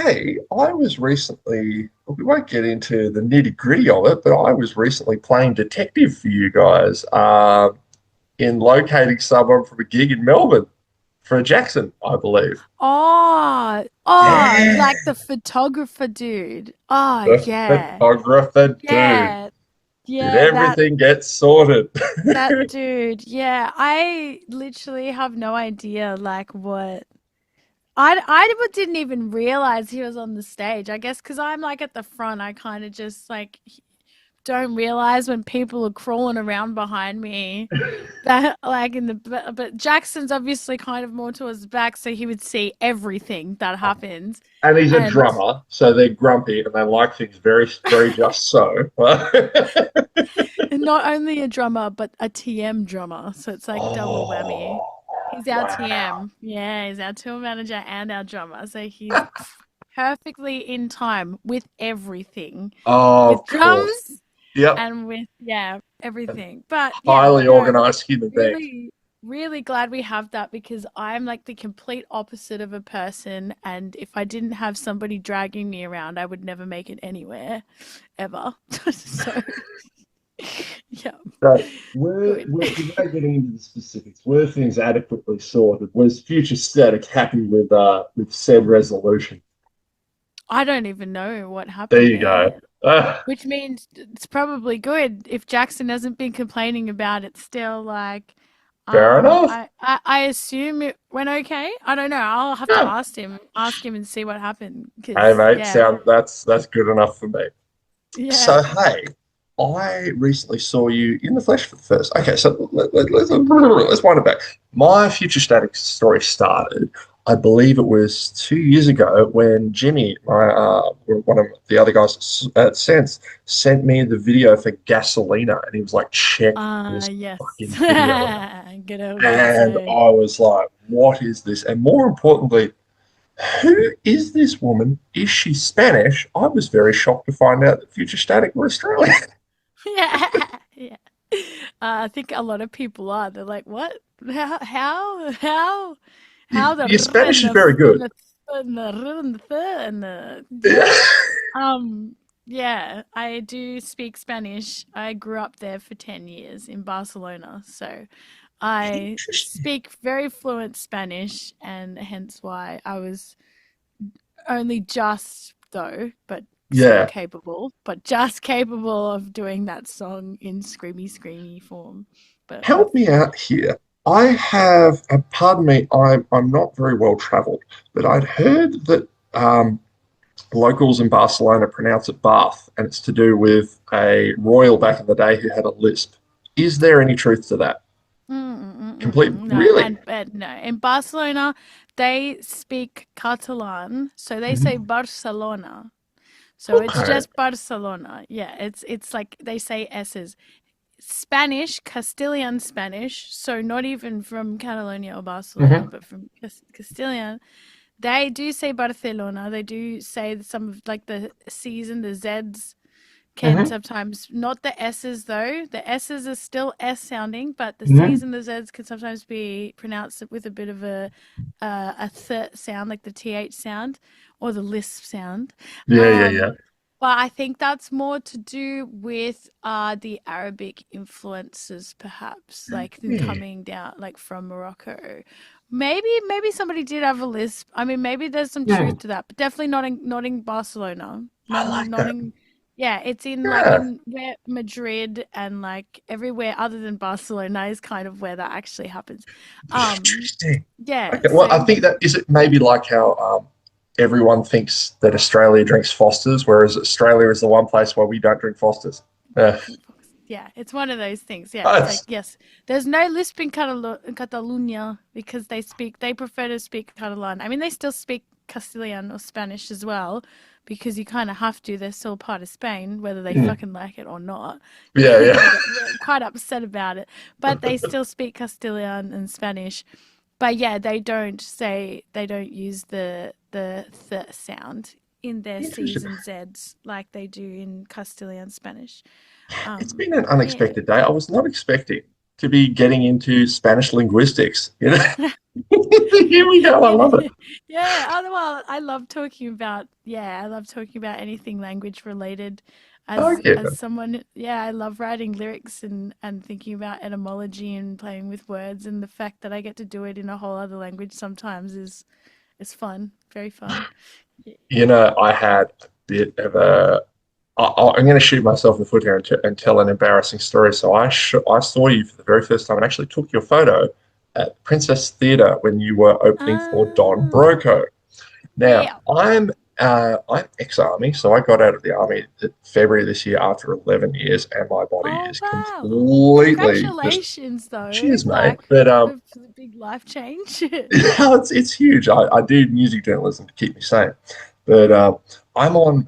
hey, I was recently, we won't get into the nitty-gritty of it, but I was recently playing detective for you guys in locating someone from a gig in Melbourne for Jackson, I believe. Like Yeah, the photographer dude. Oh, the yeah. photographer dude. Yeah. Did Yeah, everything get sorted? that dude. Yeah. I literally have no idea like what didn't even realize he was on the stage. I guess because I'm like at the front, I kind of just like don't realize when people are crawling around behind me. That like in the but Jackson's obviously kind of more towards the back, so he would see everything that happens. And he's a And drummer, so they're grumpy and they like things very, very just so. and not only a drummer, but a TM drummer. So it's like double whammy. Oh, He's our wow. TM. Yeah, he's our tour manager and our drummer. So he's perfectly in time with everything. Oh, With of course. drums Yep. and with yeah, everything. But yeah, Highly no, organized human being. really, really glad we have that because I'm like the complete opposite of a person. And if I didn't have somebody dragging me around, I would never make it anywhere ever. So, yeah, So, good. without getting into the specifics, were things adequately sorted? Was Future Static happy with said resolution? I don't even know what There happened you go. there, Ah, which means it's probably good if Jackson hasn't been complaining about it still. Like, fair enough. I assume it went okay. I don't know. I'll have to Yeah. ask him and see what happened. Hey Because mate, yeah, sound that's good enough for me. So, yeah. hey, I recently saw you in the flesh for the first. Okay, so let's wind it back. My Future Static story started, I believe it was 2 years ago when Jimmy, one of the other guys at Sense, sent me the video for Gasolina, and he was like, "Check this Yes. fucking video out." Good old And Gasso. I was like, "What is this?" And more importantly, who is this woman? Is she Spanish? I was very shocked to find out that Future Static were Australian. Yeah, yeah. I think a lot of people are. They're like, what? How the Your r Spanish and is the very f and good. the and the r and the th and the Yeah. yeah. Yeah, I do speak Spanish. I grew up there for 10 years in Barcelona, so I Interesting. speak very fluent Spanish, and hence why I was only just though, but still Yeah. capable, but just capable of doing that song in screamy form. But Help me out here. I have, pardon me, I'm not very well traveled, but I'd heard that locals in Barcelona pronounce it Bath, and it's to do with a royal back in the day who had a lisp. Is there any truth to that? Complete, No, really? and no, in Barcelona they speak Catalan, so they say Mhm. Barcelona. So it's Okay. just Barcelona. Yeah, it's like they say S's. Spanish, Castilian Spanish, so not even from Catalonia or Barcelona, Hmm. but from Castilian. They do say Barcelona. They do say some of like the C's and the Z's can Hmm. sometimes, not the S's though. The S's are still S sounding, but the Hmm. C's and the Z's can sometimes be pronounced with a bit of a th sound, like the th sound or the lisp sound. Yeah, yeah, yeah. Um, but I think that's more to do with the Arabic influences, perhaps, like them Yeah. coming down like from Morocco. Maybe somebody did have a lisp. I mean, maybe there's some Hmm. truth to that, but definitely not in Barcelona. I like Not that. in yeah, it's in like Yeah. in where Madrid and like everywhere other than Barcelona is kind of where that actually happens. Um, Interesting. yeah, Okay, well, I so think that is it. Maybe like how everyone thinks that Australia drinks Fosters, whereas Australia is the one place where we don't drink Fosters. Yeah, yeah, it's one of those things. Yeah, it's like that's yes, there's no lisp in Catalonia because they prefer to speak Catalan. I mean, they still speak Castilian or Spanish as well because you kind of have to. They're still part of Spain, whether they mm, fucking like it or not. yeah, They yeah. get quite upset about it, but they still speak Castilian and Spanish. But yeah, they don't use the th sound in their C's Interesting. and Z's like they do in Castilian Spanish. It's been an Yeah. unexpected day. I was not expecting to be getting into Spanish linguistics. You know? Here we go. I love it. Yeah, well, I love talking about anything language related. Oh As yeah. someone, yeah, I love writing lyrics and thinking about etymology and playing with words, and the fact that I get to do it in a whole other language sometimes is fun, very fun. I had a bit of a. I'm going to shoot myself in the foot here and tell an embarrassing story. So I saw you for the very first time and actually took your photo at Princess Theatre when you were opening for Don Oh, Broco. Now, yeah. I'm ex-army, so I got out of the army in February this year after 11 years, and my body Oh, is wow. completely just Congratulations, though, cheers, mate. like But for the big life change. it's huge. I do music journalism to keep me sane, but I'm on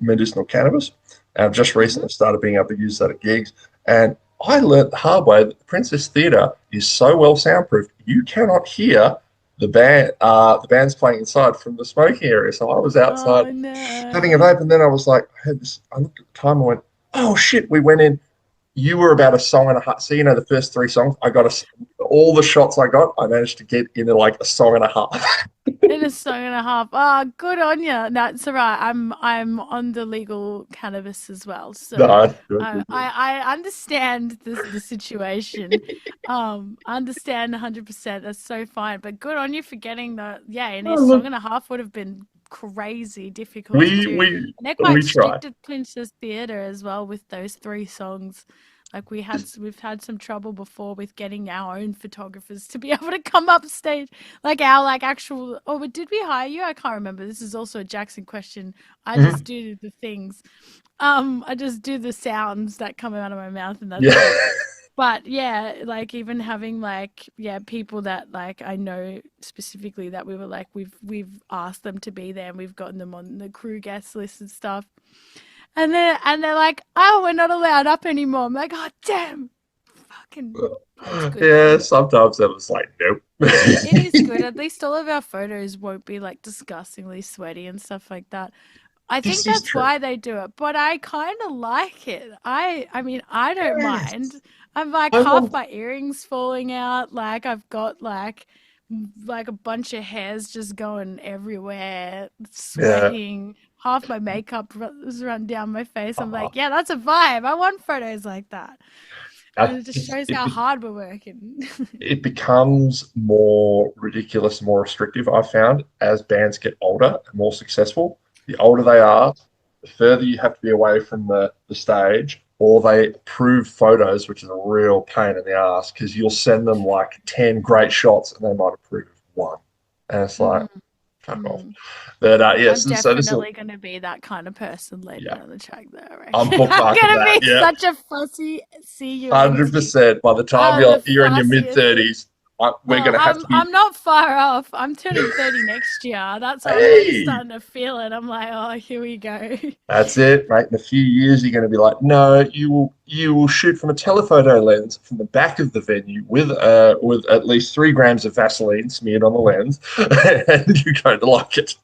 medicinal cannabis, and I've just Hmm. recently started being able to use that at gigs. And I learned the hard way that the Princess Theatre is so well soundproofed, you cannot hear the band's playing inside from the smoking area. So I was outside Oh having a no. vape, and then I was like, I had this. I looked at the time and went, "Oh shit!" We went in. You were about a song and a half. So the first three songs, all the shots I got. I managed to get into like a song and a half. In a song and a half. Oh, good on you. No, it's all right. I'm on the legal cannabis as well, so No, good, I good, good. I understand the situation. I understand 100%. That's so fine. But good on you for getting yeah. And a Oh, song look, and a half would have been crazy difficult to we do. we And they're we quite try. strict at Princess Theatre as well with those three songs. Like we've had some trouble before with getting our own photographers to be able to come up stage, like our like actual. Oh, but did we hire you? I can't remember. This is also a Jackson question. I Mhm. just do the things. I just do the sounds that come out of my mouth, and that's Yeah. it. But yeah, like even having like yeah people that like I know specifically that we were like we've asked them to be there and we've gotten them on the crew guest list and stuff. And they're like, "Oh, we're not allowed up anymore." I'm like, "Oh, damn." Fucking it's good Yeah, though. sometimes I was like, nope. It is good. At least all of our photos won't be like disgustingly sweaty and stuff like that. I think This is that's true. why they do it, but I kind of like it. I mean, I don't mind. Yes. I'm like I half want my earrings falling out, like I've got like a bunch of hairs just going everywhere, yeah. sweating. Half my makeup was run down my face. I'm Uh, like, yeah, that's a vibe. I want photos like that. And it just shows it, how hard we're working. it becomes more ridiculous, more restrictive, I've found, as bands get older and more successful. The older they Yeah. are, the further you have to be away from the stage, or they approve photos, which is a real pain in the ass because you'll send them like 10 great shots and they might approve one. And it's like, Hmm. fuck off. Hmm. But I'm yes, so this will, definitely going to be that kind of person later yeah, down the track, though, I I'm reckon. I'm bookmarking going to that. be Yeah, such a fussy CUNT. 100%. By the time The you're in your mid fussiest. 30s, we're Oh, going to have to be, I'm not far off. I'm turning 30 next year. That's I'm already hey, starting to feel it. I'm like, oh, here we go. that's it, mate. In a few years, you're going to be like, no, you will shoot from a telephoto lens from the back of the venue with at least 3 grams of Vaseline smeared on the lens, and you're going to like it.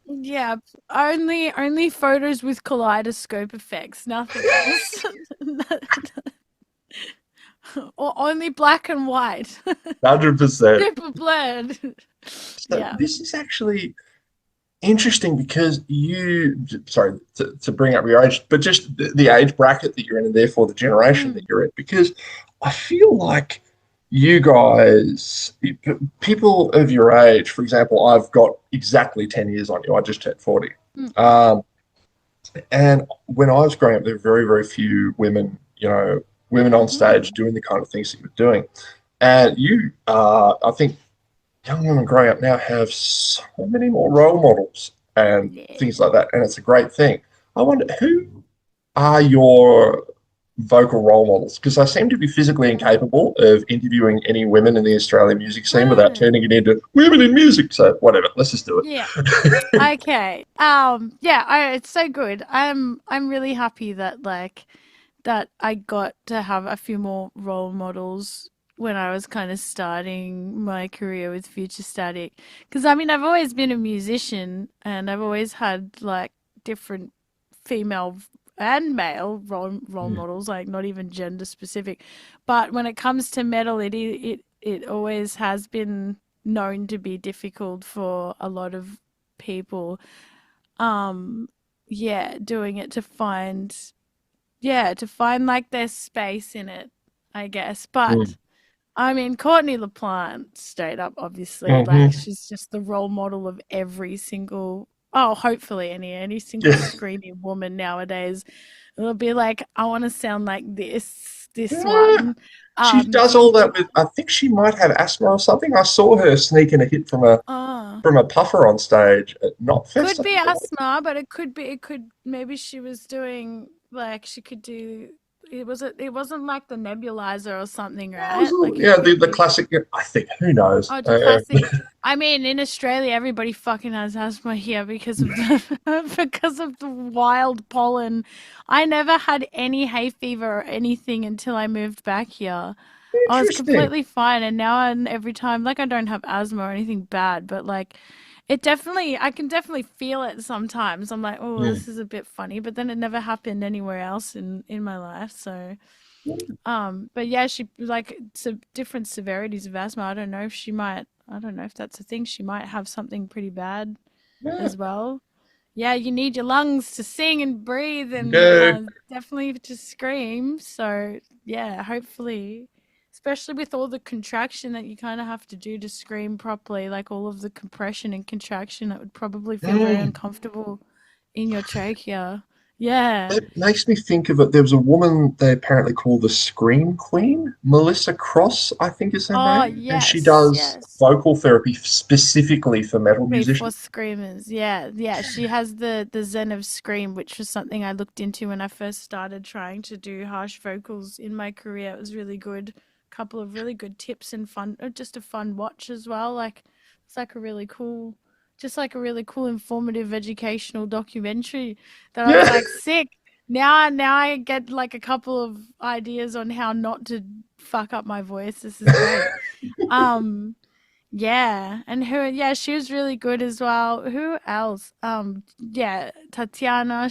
Yeah, only photos with kaleidoscope effects, nothing else. Or only black and white. 100%. Super blurred. So Yeah. this is actually interesting because sorry to bring up your age, but just the age bracket that you're in and therefore the generation that Mm. you're in, because I feel like you guys, people of your age, for example, I've got exactly 10 years on you. I just turned 40. Mm. Um, and when I was growing up, there were very, very few women, women on stage Mm. doing the kind of things that you're doing. And I think young women growing up now have so many more role models and Yeah. things like that, and it's a great thing. I wonder who are your vocal role models because I seem to be physically Mm. incapable of interviewing any women in the Australian music scene without Mm. turning it into women in music. So whatever, let's just do Yeah. it. Okay. Yeah, it's so good. I'm really happy that that I got to have a few more role models when I was kind of starting my career with Future Static. Because I mean, I've always been a musician and I've always had like different female and male role Mm, models, like not even gender specific. But when it comes to metal, it always has been known to be difficult for a lot of people. Um, yeah, doing it to find, yeah, to find like their space in it, I guess. Mm. But I mean, Courtney LaPlante, straight up, obviously, like Hmm. she's just the role model of every single, oh, hopefully any single Yeah. screaming woman nowadays. It'll be like, I want to sound like this Yeah. one. She does You all just, that with. I think she might have asthma or something. I saw her sneaking a hit oh. from a puffer on stage at Knotfest, Could I be think it was. asthma, but it could, maybe she was doing, like, she could do, it wasn't like the nebulizer or something, Yeah, it was right? Like, it yeah, could the be. classic. Yeah, I think who knows? Oh, the classic. I mean, in Australia, everybody fucking has asthma here because of the because of the wild pollen. I never had any hay fever or anything until I moved back here. I was Interesting. completely fine, and now and every time, like, I don't have asthma or anything bad, but like, it definitely, I can definitely feel it sometimes. I'm like, oh, Mm. this is a bit funny, but then it never happened anywhere else in my life, so. But yeah, she like different severities of asthma. I don't know if she might. I don't know if that's a thing. She might have something pretty bad Yeah, as well. Yeah, you need your lungs to sing and breathe you and do. definitely to scream. So yeah, hopefully, especially with all the contraction that you kind of have to do to scream properly, like all of the compression and contraction, it would probably feel very Mm. uncomfortable in your trachea. Yeah. That makes me think of it. There was a woman they apparently call the Scream Queen, Melissa Cross, I think is her Oh name, and she yes, does yes. vocal therapy specifically for metal Before musicians. screamers, yeah, yeah. She has the Zen of Scream, which was something I looked into when I first started trying to do harsh vocals in my career. It was really good. Couple of really good tips and fun, just a fun watch as well. Like it's like a really cool, just like a really cool, informative, educational documentary that I was Yeah. like, sick. Now I get like a couple of ideas on how not to fuck up my voice. This is great. Um. Yeah, and yeah, she was really good as well. Who else? Yeah, Tatiana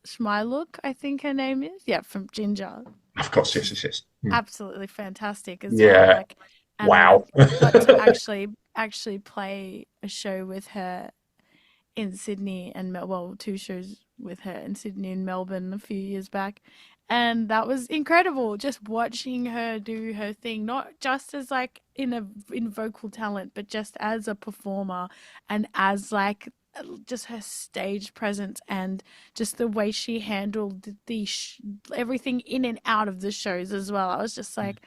Schmyluk, I think her name is. Yeah, from Ginger. Of course, yes, She's yes, yes. Hmm. absolutely fantastic as well. Yeah. Like, and I Wow. got to actually play a show with her in Sydney and well, two shows with her in Sydney and Melbourne a few years back. And that was incredible, just watching her do her thing, not just as like in vocal talent, but just as a performer and as like just her stage presence and just the way she handled everything in and out of the shows as well. I was just like,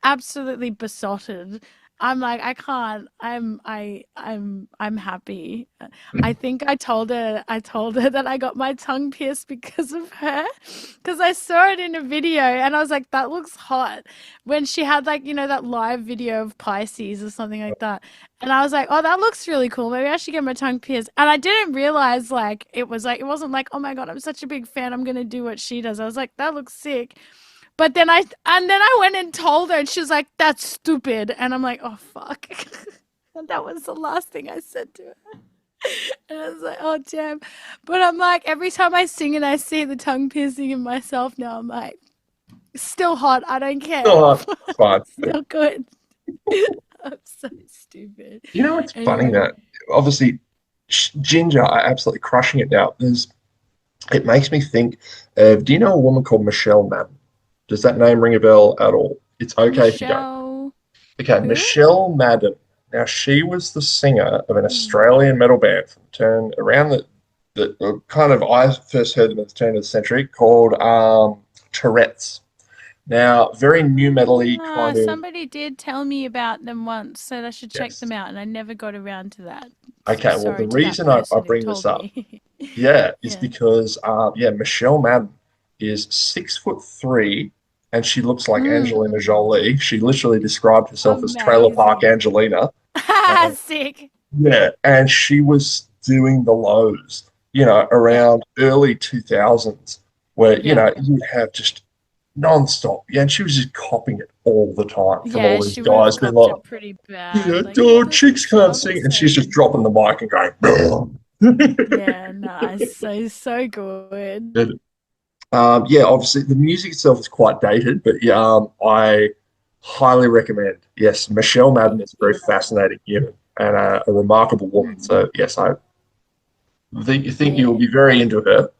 absolutely besotted. I'm like, I can't. I'm happy. I think I told her that I got my tongue pierced because of her, because I saw it in a video and I was like, that looks hot. When she had like, that live video of Pisces or something like that. And I was like, oh, that looks really cool. Maybe I should get my tongue pierced. And I didn't realize like, it wasn't like, oh my God, I'm such a big fan. I'm going to do what she does. I was like, that looks sick. But then I went and told her, and she was like, "That's stupid." And I'm like, "Oh fuck!" And that was the last thing I said to her. And I was like, "Oh damn!" But I'm like, every time I sing and I see the tongue piercing in myself now, I'm like, still hot. I don't care. Oh, fine. Still good. I'm so stupid. You know, it's funny Anyway, that obviously Ginger are absolutely crushing it now. It makes me think of, do you know a woman called Michelle Madden? Does that name ring a bell at all? It's okay if you don't. Michelle, Okay, who? Michelle Madden. Now, she was the singer of an Hmm. Australian metal band from turn around the kind of, I first heard them at the turn of the century, called Tourette's. Now, very new metally kind of, Somebody did tell me about them once, so I should check yes. them out, and I never got around to that. Okay, well, the Sorry to that reason I person who bring this told up, me. yeah, is Yeah. because, yeah, Michelle Madden is 6'3", and she looks like Angelina Mm, Jolie. She literally described herself as Trailer Park amazing. Angelina. Uh, Sick. yeah, and she was doing the lows, Yeah. around early 2000s, where, Yeah. you'd have just non-stop. Yeah, and she was just copying it all the time from Yeah, all these she would have guys being copped like, it pretty bad. Like, oh, that's chicks can't so sing. And she's just insane. dropping the mic and going, Yeah, nice. So good. and, yeah, obviously the music itself is quite dated, but yeah, I Highly recommend. Yes, Michelle Madden Thank is a very you. fascinating human and a remarkable woman. Mm. So yes, I think you will Yeah. be very into her.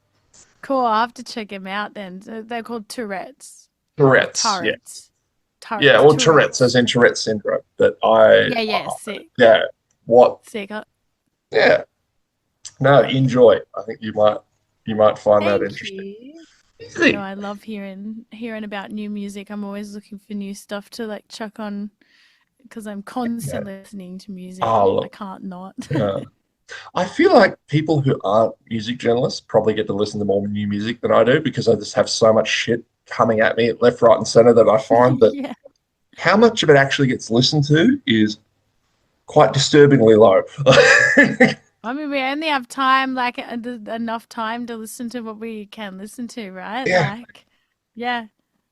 Cool. I'll have to check him out then. They're called Tourette's or Tourette's, yeah, turrets. yeah, Turrets. or Tourette's as Touret's. in Tourette's syndrome. But Yeah, yeah, sick. yeah, what, Sick. yeah, no, enjoy. I think you might find that Thank interesting. you. No, Easy. I love hearing about new music. I'm always looking for new stuff to like chuck on because I'm Yeah. constantly listening to music. Oh, I look. can't not. Uh, I feel like people who aren't music journalists probably get to listen to more new music than I do because I just have so much shit coming at me left, right, and center that I find that Yeah. how much of it actually gets listened to is quite disturbingly low. I mean, we only have time, like enough time to listen to what we can listen to, right? Yeah, Like, yeah,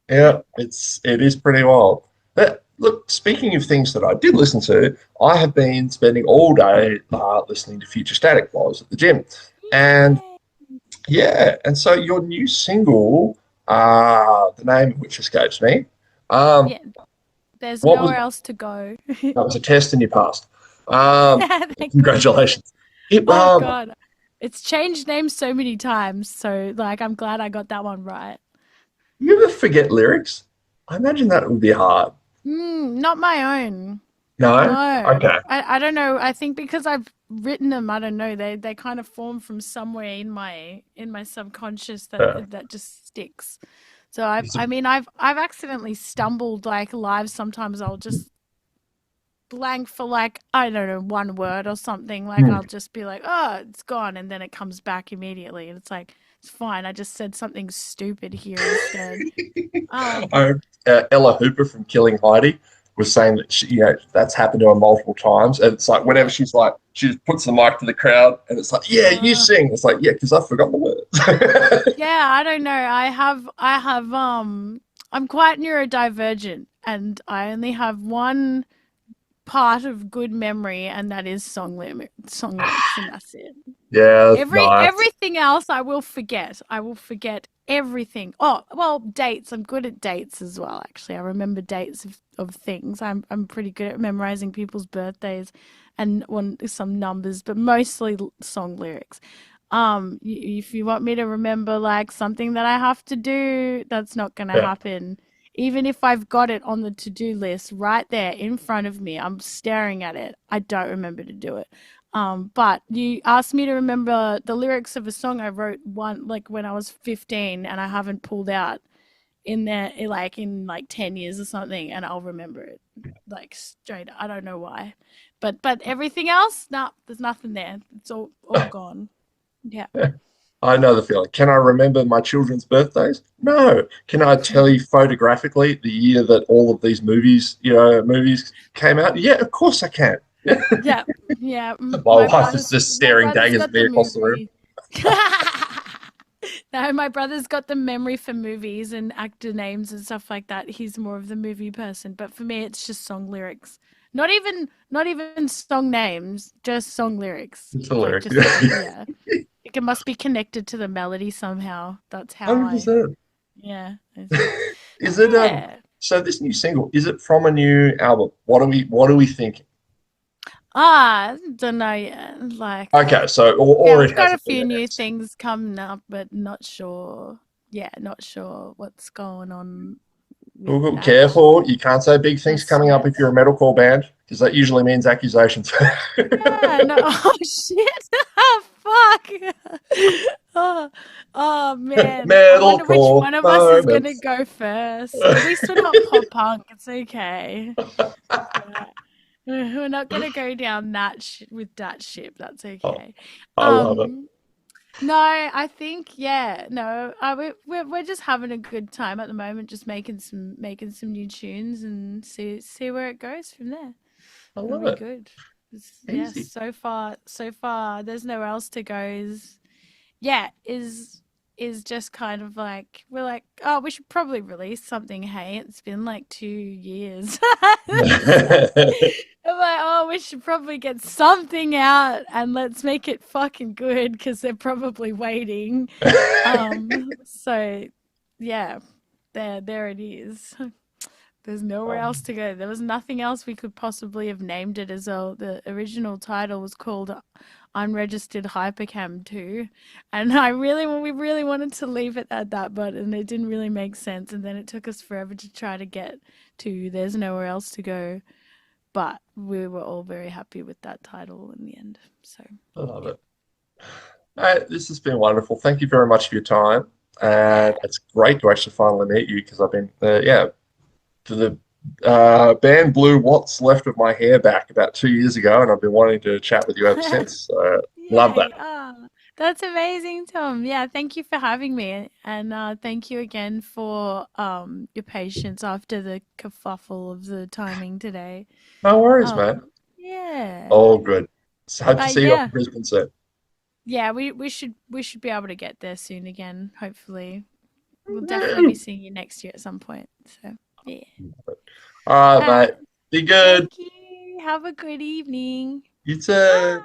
yeah, it is pretty wild. But look, speaking of things that I did listen to, I have been spending all day listening to Future Static while I was at the gym, and yay. yeah, and so your new single, the name of which escapes me, Yeah, there's what was nowhere else to go. that was a test and you passed. Um, Thank goodness. congratulations. It Oh God, it's changed names so many times. So, like, I'm glad I got that one right. You ever forget lyrics? I imagine that would be hard. Not my own. No? No, Okay. I don't know. I think because I've written them, I don't know. They kind of form from somewhere in my subconscious Uh, that just sticks. So I've it's a- I mean I've accidentally stumbled like live. Sometimes I'll just blank for like I don't know one word or something. Like hmm. I'll just be like, oh, it's gone, and then it comes back immediately, and it's like it's fine. I just said something stupid here instead. Um, I, Ella Hooper from Killing Heidi was saying that that's happened to her multiple times, and it's like whenever yeah. she's like, she just puts the mic to the crowd, and it's like, yeah, you Uh, sing. It's like, yeah, because I forgot the words. Yeah, I don't know. I'm quite neurodivergent and I only have one part of good memory and that is song lyrics and that's it. Yeah, nice. Everything else I will forget. I will forget everything. Oh, well, dates. I'm good at dates as well, actually. I remember dates of things. I'm pretty good at memorizing people's birthdays and some numbers, but mostly song lyrics. If you want me to remember like something that I have to do, that's not gonna Yeah. happen. Even if I've got it on the to-do list right there in front of me, I'm staring at it. I don't remember to do it. But you asked me to remember the lyrics of a song I wrote one like when I was 15 and I haven't pulled out in there in like 10 years or something and I'll remember it like straight. I don't know why. But everything else, nah, there's nothing there. It's all gone. Yeah. I know the feeling. Can I remember my children's birthdays? No. Can I tell you photographically the year that all of these movies came out? Yeah, of course I can. Yeah. Yeah. My wife is just My staring brother's daggers at got me the across the room. movie. No, my brother's got the memory for movies and actor names and stuff like that. He's more of the movie person, but for me it's just song lyrics. Not even song names, just song lyrics. It's the Like lyrics. just the yeah. It must be connected to the melody somehow. That's how I 100%. yeah. Is it Yeah. so this new single, is it from a new album? What are we thinking? Don't know yet. Like Okay, so yeah, or it we've got a hasn't been few new announced. things coming up, but not sure. Yeah, not sure what's going on with Cool, cool. that Careful, you can't say big things just coming up yet. if you're a metalcore band, because that usually means accusations. Yeah, no. Oh shit! Oh fuck! Oh, oh man, I wonder which Metalcore one of us is gonna moments. go first. At least we're not pop punk. It's okay. Yeah. We're not gonna go down with that ship. That's Oh, okay. I love it. Um, No, I think yeah, no, we're just having a good time at the moment, just making some new tunes and see where it goes from there. I It'll love be it. good. Yeah, Easy. so far, there's nowhere else to go. Yeah, is just kind of like we're like, oh, we should probably release something. Hey, it's been like 2 years. It's like, I'm like, oh, we should probably get something out and let's make it fucking good because they're probably waiting. So yeah, there it is. There's nowhere else Um, to go. There was nothing else we could possibly have named it as well. The original title was called Unregistered Hypercam 2. And we really wanted to leave it at that, but and it didn't really make sense. And then it took us forever to try to get to There's Nowhere Else to Go. But we were all very happy with that title in the end. So, I love yeah. it. This has been wonderful. Thank you very much for your time. Yeah. And it's great to actually finally meet you because I've been, yeah, to the band blew what's left of my hair back about 2 years ago, and I've been wanting to chat with you ever since. So, love that. Yay. Oh, that's amazing, Tom. Yeah, thank you for having me. And thank you again for your patience after the kerfuffle of the timing today. No worries, Um, man. yeah. All good. So hope to But see you up in yeah, Brisbane soon. yeah, we should be able to get there soon again, hopefully. We'll definitely be seeing you next year at some point. So, yeah. All right, Uh, mate. Be good. thank you. Have a good evening. You Bye. too.